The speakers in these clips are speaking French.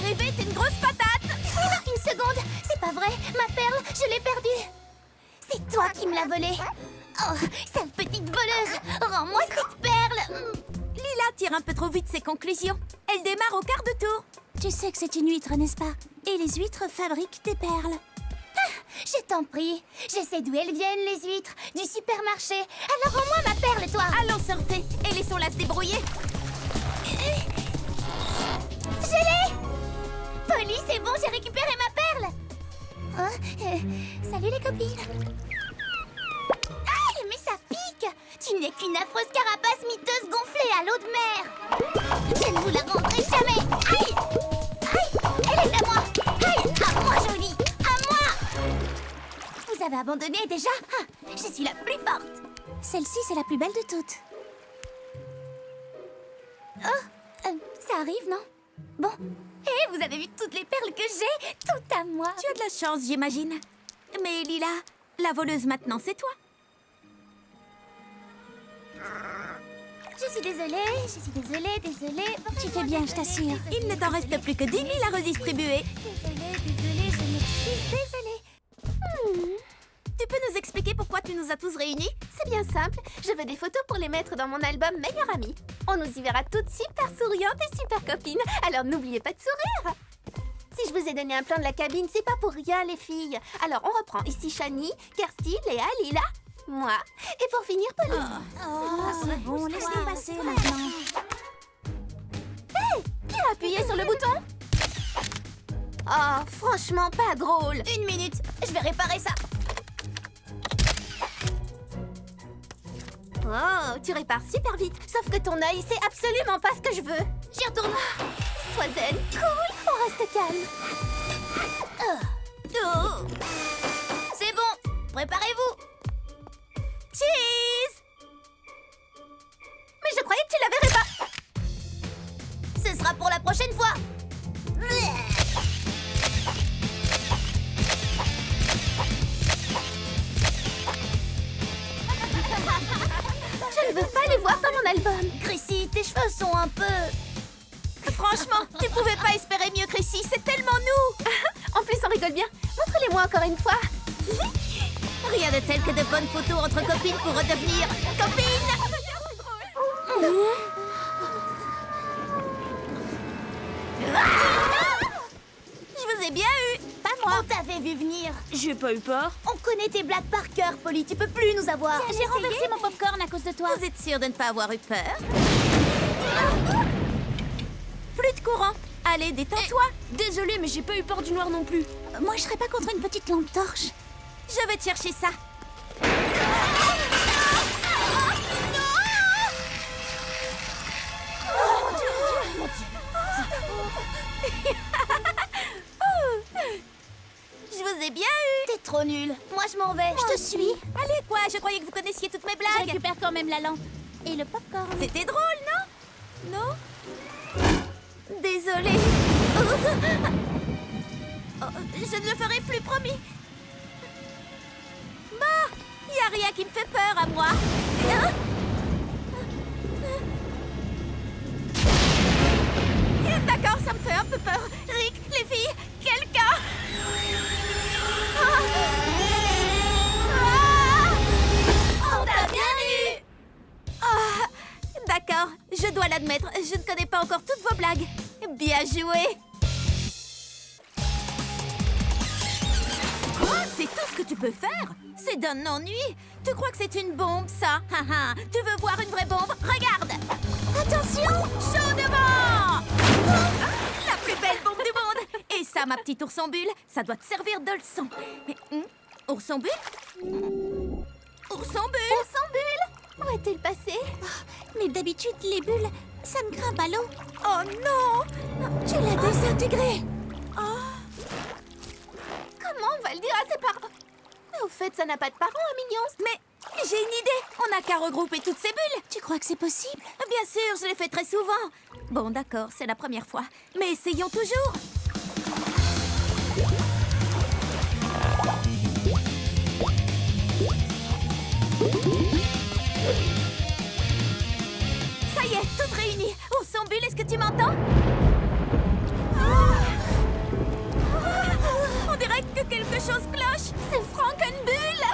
arrivé, t'es une grosse patate. Une seconde, c'est pas vrai. Ma perle, je l'ai perdue. C'est toi qui me l'as volée. Oh, sale petite voleuse. Rends-moi cette perle. Lila tire un peu trop vite ses conclusions. Elle démarre au quart de tour. Tu sais que c'est une huître, n'est-ce pas? Et les huîtres fabriquent des perles. Je t'en prie. Je sais d'où elles viennent, les huîtres. Du supermarché. Alors rends-moi ma perle, toi. Allons surfer et laissons-la se débrouiller. Je l'ai. Polly, c'est bon, j'ai récupéré ma perle. Salut les copines. Aïe, mais ça pique. Tu n'es qu'une affreuse carapace miteuse gonflée à l'eau de mer. Je ne vous la rendrai jamais. Aïe. Aïe, elle est à moi. Aïe, à moi, jolie. À moi. Vous avez abandonné déjà? Ah, je suis la plus forte. Celle-ci, c'est la plus belle de toutes. Oh, ça arrive, non? Bon. Hé, vous avez vu toutes les perles que j'ai? Tout à moi. Tu as de la chance, j'imagine. Mais Lila, la voleuse maintenant, c'est toi. Je suis désolée. Tu fais bien, je t'assure. Il ne t'en reste plus que 10 000 à redistribuer. Désolée, je m'excuse, désolée. Tu peux nous expliquer pourquoi tu nous as tous réunis? C'est bien simple, je veux des photos pour les mettre dans mon album Meilleure Amie. On nous y verra toutes super souriantes et super copines, alors n'oubliez pas de sourire. Si je vous ai donné un plan de la cabine, c'est pas pour rien les filles. Alors on reprend ici Shani, Kirsty, Léa, Lila, moi, et pour finir Polly. C'est bon, laisse-nous passer maintenant. Qui a appuyé sur le bouton? Oh, franchement pas drôle. Une minute, je vais réparer ça. Oh, tu répares super vite, sauf que ton œil, c'est absolument pas ce que je veux. J'y retourne. Sois zen, cool, on reste calme. Oh. C'est bon, préparez-vous. Cheese! Mais je croyais que tu la verrais pas. Ce sera pour la prochaine fois. Je ne veux pas les voir dans mon album. Chrissy, tes cheveux sont un peu... Franchement, tu pouvais pas espérer mieux, Chrissy. C'est tellement nous. En plus, on rigole bien. Montre-les-moi encore une fois. Rien de tel que de bonnes photos entre copines pour redevenir copines. Je vous ai bien eu. Pas moi. On t'avait vu venir. J'ai pas eu peur. On connaît tes blagues par cœur, Polly. Tu peux plus nous avoir. J'ai renversé mon popcorn à cause de toi. Vous êtes sûre de ne pas avoir eu peur? Plus de courant. Allez, détends-toi. Désolée, mais j'ai pas eu peur du noir non plus. Moi, je serais pas contre une petite lampe torche. Je vais te chercher ça. Je vous ai bien eu. T'es trop nulle. Moi, je m'en vais. Je te suis. Allez, quoi? Je croyais que vous connaissiez toutes mes Je blagues. récupère quand même la lampe. Et le popcorn. C'était drôle, non? Non? Désolée. Oh, je ne le ferai plus, promis. Bon, y a rien qui me fait peur à moi. Hein? D'accord, ça me fait un peu peur. Rick, les filles, quelqu'un. On t'a bien eu. Ah, d'accord, je dois l'admettre, je ne connais pas encore toutes vos blagues. Bien joué. Quoi? C'est tout ce que tu peux faire? C'est d'un ennui. Tu crois que c'est une bombe, ça? Haha. Tu veux voir une vraie bombe? Regarde. Attention, chaud devant. La plus belle bombe du monde. Et ça, ma petite ourson bulle, ça doit te servir de leçon. Mais, ourson bulle? Ourson bulle? Ourson bulle, où est-il passé? Mais d'habitude, les bulles, ça me grimpe à l'eau. Oh non! Tu l'as désintégré. Comment on va le dire à ses parents? Au fait, ça n'a pas de parents, un mignon. Mais j'ai une idée. On n'a qu'à regrouper toutes ces bulles. Tu crois que c'est possible? Bien sûr, je l'ai fait très souvent. Bon, d'accord, c'est la première fois. Mais essayons toujours. Ça y est, toutes réunies. Ourson bulle, est-ce que tu m'entends? chose cloche. C'est Frankenbulle.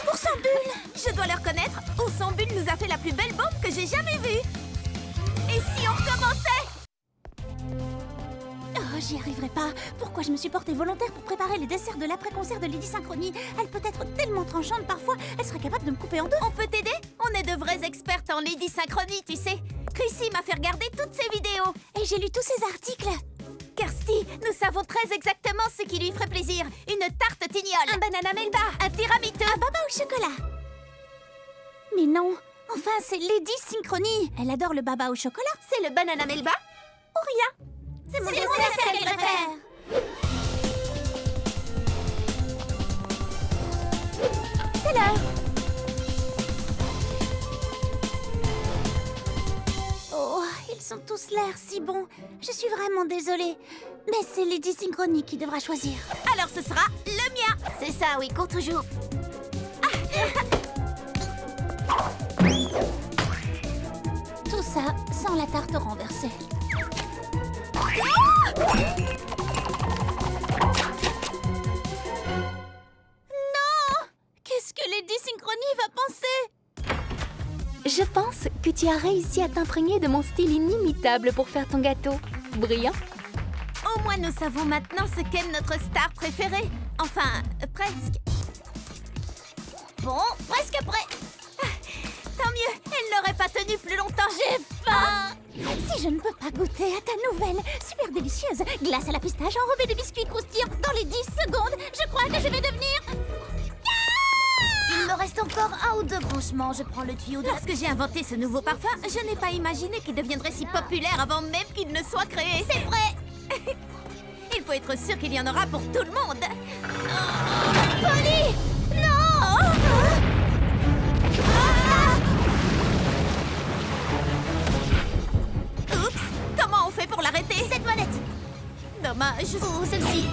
Oursambule! Je dois le reconnaître, Oursambule nous a fait la plus belle bombe que j'ai jamais vue. Et si on recommençait? Oh, j'y arriverai pas. Pourquoi je me suis portée volontaire pour préparer les desserts de l'après-concert de Lady Synchronie? Elle peut être tellement tranchante parfois, elle serait capable de me couper en deux. On peut t'aider? On est de vraies expertes en Lady Synchronie, tu sais. Chrissy m'a fait regarder toutes ses vidéos. Et j'ai lu tous ces articles. Kirsty, nous savons très exactement ce qui lui ferait plaisir. Une tarte tignole. Un banana melba. Un tiramisu. Un baba au chocolat. Mais non, enfin c'est Lady Synchronie. Elle adore le baba au chocolat. C'est le banana melba ou rien. C'est mon dessert qu'elle préfère. C'est l'heure. Oh, ils ont tous l'air si bons. Je suis vraiment désolée. Mais c'est Lady Synchronie qui devra choisir. Alors ce sera le mien. C'est ça, oui, cours toujours. Tout ça sans la tarte renversée. Non! Qu'est-ce que Lady Synchronie va penser? Je pense que tu as réussi à t'imprégner de mon style inimitable pour faire ton gâteau. Brillant. Au moins nous savons maintenant ce qu'aime notre star préférée. Enfin, presque. Bon, presque prêt. Tant mieux, elle n'aurait pas tenu plus longtemps. J'ai faim. Si je ne peux pas goûter à ta nouvelle, super délicieuse glace à la pistache enrobée de biscuits croustillants dans les 10 secondes, je crois que je vais devenir... Il me reste encore un ou deux branchements. Je prends le tuyau de... Lorsque j'ai inventé ce nouveau parfum, je n'ai pas imaginé qu'il deviendrait si populaire avant même qu'il ne soit créé. C'est vrai. Il faut être sûr qu'il y en aura pour tout le monde. Polly! Non! Oups, comment on fait pour l'arrêter? Cette manette! Dommage. Ou celle-ci.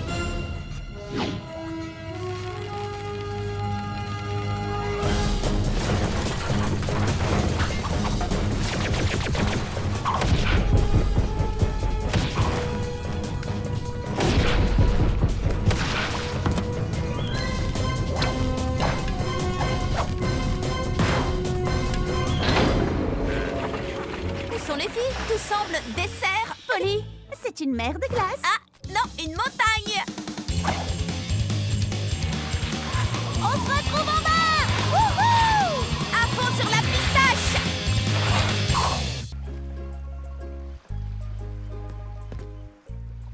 Où sont les filles? Tout semble dessert, Polly. C'est une mer de glace. Ah, non, une montagne. On se retrouve en bas. Wouhou! À fond sur la pistache.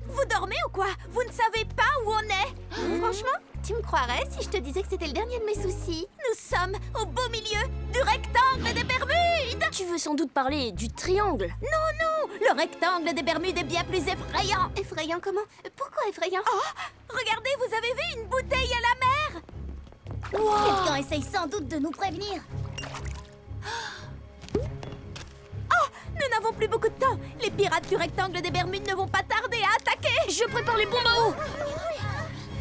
Vous dormez ou quoi? Vous ne savez pas où on est? Franchement, tu me croirais si je te disais que c'était le dernier de mes soucis. Nous sommes au beau milieu du rectangle des Bermudes. Tu veux sans doute parler du triangle. Non, le rectangle des Bermudes est bien plus effrayant. Effrayant comment? Pourquoi effrayant? Regardez, vous avez vu une bouteille à la mer? Quelqu'un essaye sans doute de nous prévenir. Nous n'avons plus beaucoup de temps. Les pirates du rectangle des Bermudes ne vont pas tarder à attaquer. Je prépare les bombes à eau.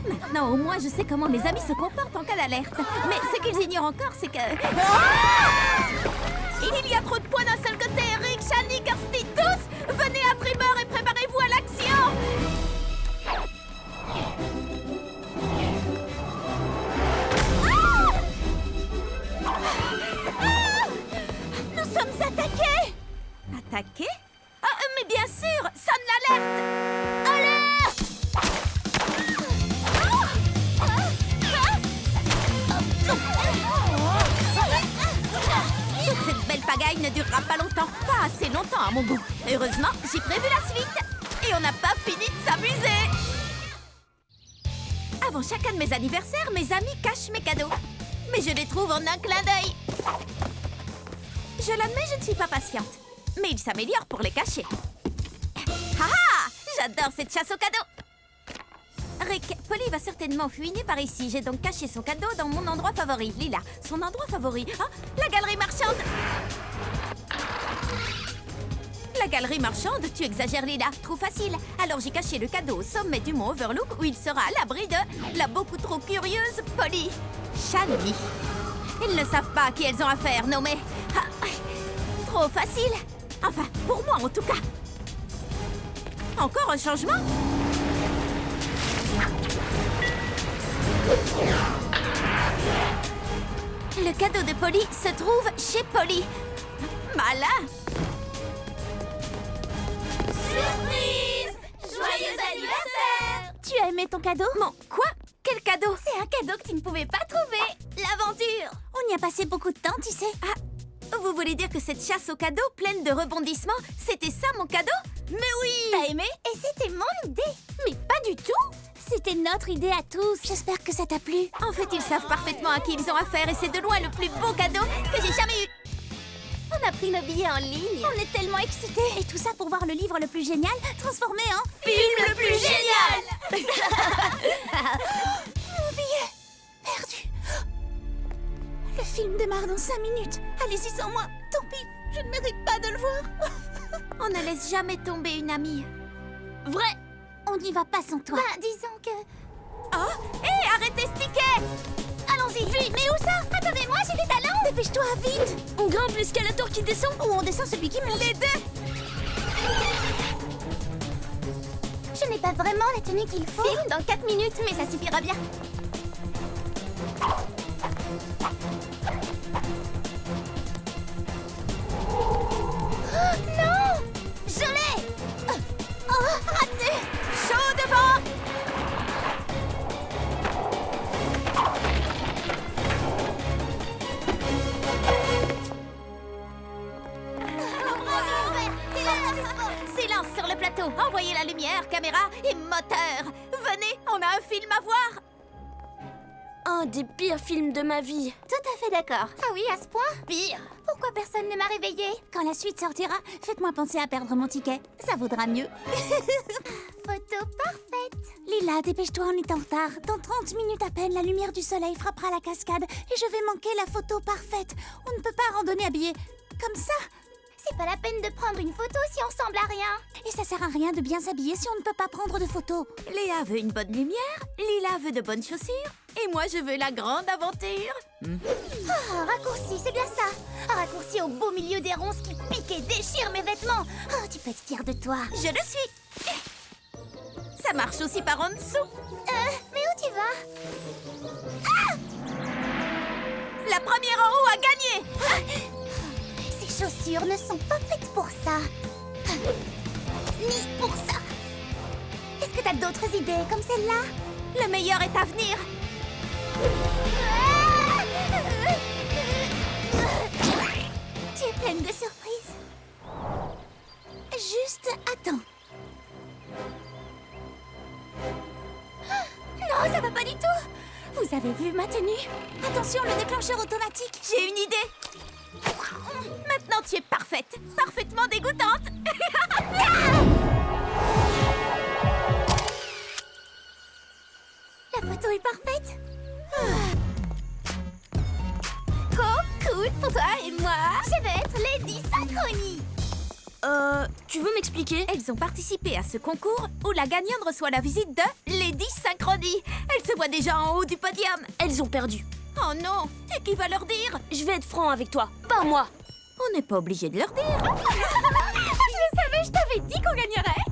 Maintenant, au moins, je sais comment mes amis se comportent en cas d'alerte. Mais ce qu'ils ignorent encore, c'est que... Il y a trop de points d'un seul côté. Rick, Shani, Kirsty, tous, venez à tribord et préparez-vous à l'action. Nous sommes attaqués. Attaqués? Ah, mais bien sûr, sonne l'alerte. Alerte! Toute cette belle pagaille ne durera pas longtemps. Pas assez longtemps à mon goût. Heureusement, j'ai prévu la suite. Et on n'a pas fini de s'amuser. Avant chacun de mes anniversaires, mes amis cachent mes cadeaux. Mais je les trouve en un clin d'œil. Je l'admets, je ne suis pas patiente. Mais ils s'améliorent pour les cacher. Ah! J'adore cette chasse aux cadeaux. Rick, Polly va certainement fouiner par ici. J'ai donc caché son cadeau dans mon endroit favori. Lila, son endroit favori. Ah, la galerie marchande. La galerie marchande, tu exagères, Lila. Trop facile. Alors j'ai caché le cadeau au sommet du mont Overlook où il sera à l'abri de la beaucoup trop curieuse Polly. Shani. Ils ne savent pas à qui elles ont affaire, non mais... Ah, Trop facile. Enfin, pour moi en tout cas. Encore un changement? Le cadeau de Polly se trouve chez Polly. Malin! Surprise! Joyeux anniversaire! Tu as aimé ton cadeau? Mon quoi? Quel cadeau? C'est un cadeau que tu ne pouvais pas trouver. L'aventure! On y a passé beaucoup de temps, tu sais. Ah, vous voulez dire que cette chasse au cadeau pleine de rebondissements, c'était ça mon cadeau? Mais oui! T'as aimé? Et c'était mon idée. Mais pas du tout! C'était notre idée à tous. J'espère que ça t'a plu. En fait, ils savent parfaitement à qui ils ont affaire et c'est de loin le plus beau cadeau que j'ai jamais eu. On a pris nos billets en ligne. On est tellement excités. Et tout ça pour voir le livre le plus génial transformé en... Film le plus génial! Mon billet perdu. Le film démarre dans 5 minutes. Allez-y sans moi. Tant pis, je ne mérite pas de le voir. On ne laisse jamais tomber une amie. Vrai. On n'y va pas sans toi. Bah, disons que... Oh! Hé, arrêtez ce ticket! Allons-y, vite! Mais où ça? Attendez-moi, j'ai des talents! Dépêche-toi, vite. On grimpe l'escalator qui descend. Ou on descend celui qui monte. Les deux! Je n'ai pas vraiment la tenue qu'il faut. Film dans 4 minutes, mais ça suffira bien. Non! Je l'ai! Oh, raté! Chaud devant! Silence sur le plateau. Envoyez la lumière, caméra et moteur. Venez, on a un film à voir. Un des pires films de ma vie. Tout à fait d'accord. Ah oui, à ce point? Pire. Pourquoi personne ne m'a réveillée? Quand la suite sortira, faites-moi penser à perdre mon ticket. Ça vaudra mieux. Photo parfaite! Lila, dépêche-toi, on est en retard. Dans 30 minutes à peine, la lumière du soleil frappera la cascade et je vais manquer la photo parfaite. On ne peut pas randonner habillé comme ça. C'est pas la peine de prendre une photo si on ressemble à rien. Et ça sert à rien de bien s'habiller si on ne peut pas prendre de photos. Léa veut une bonne lumière, Lila veut de bonnes chaussures, et moi je veux la grande aventure. Un raccourci, c'est bien ça. Un raccourci au beau milieu des ronces qui piquent et déchirent mes vêtements. Oh, tu peux être fière de toi. Je le suis. Ça marche aussi par en dessous. Mais où tu vas? La première en haut a gagné. Ces chaussures ne sont pas faites pour ça. Ni pour ça. Est-ce que t'as d'autres idées comme celle-là? Le meilleur est à venir. Tu es pleine de surprises. Juste attends. Non, ça va pas du tout. Vous avez vu ma tenue? Attention, le déclencheur automatique. J'ai une idée. Maintenant tu es parfaite, parfaitement dégoûtante. La photo est parfaite. Cool pour toi et moi. Je vais être Lady Synchronie. Tu veux m'expliquer? Elles ont participé à ce concours où la gagnante reçoit la visite de Lady Synchronie. Elle se voit déjà en haut du podium. Elles ont perdu. Oh non, et qui va leur dire? Je vais être franc avec toi, pas moi. On n'est pas obligé de leur dire. Je le savais, je t'avais dit qu'on gagnerait.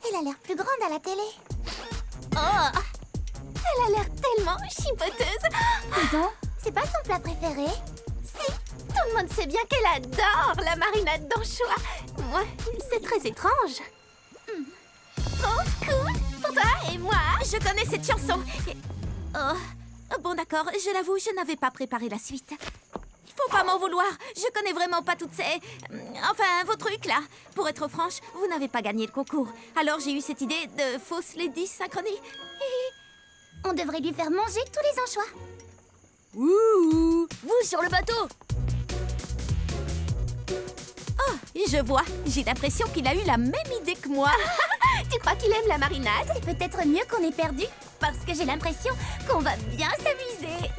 Elle a l'air plus grande à la télé. Oh, elle a l'air tellement chipoteuse. C'est pas son plat préféré? Si, tout le monde sait bien qu'elle adore la marinade d'anchois. Moi, c'est très étrange. Trop cool pour toi et moi. Je connais cette chanson. Oh, bon d'accord, je l'avoue, je n'avais pas préparé la suite. Faut pas m'en vouloir, je connais vraiment pas toutes ces... Enfin, vos trucs là. Pour être franche, vous n'avez pas gagné le concours. Alors j'ai eu cette idée de fausse Lady Synchronie. On devrait lui faire manger tous les anchois. Ouh, vous sur le bateau. Oh, je vois, j'ai l'impression qu'il a eu la même idée que moi. Tu crois qu'il aime la marinade? C'est peut-être mieux qu'on ait perdu, parce que j'ai l'impression qu'on va bien s'amuser.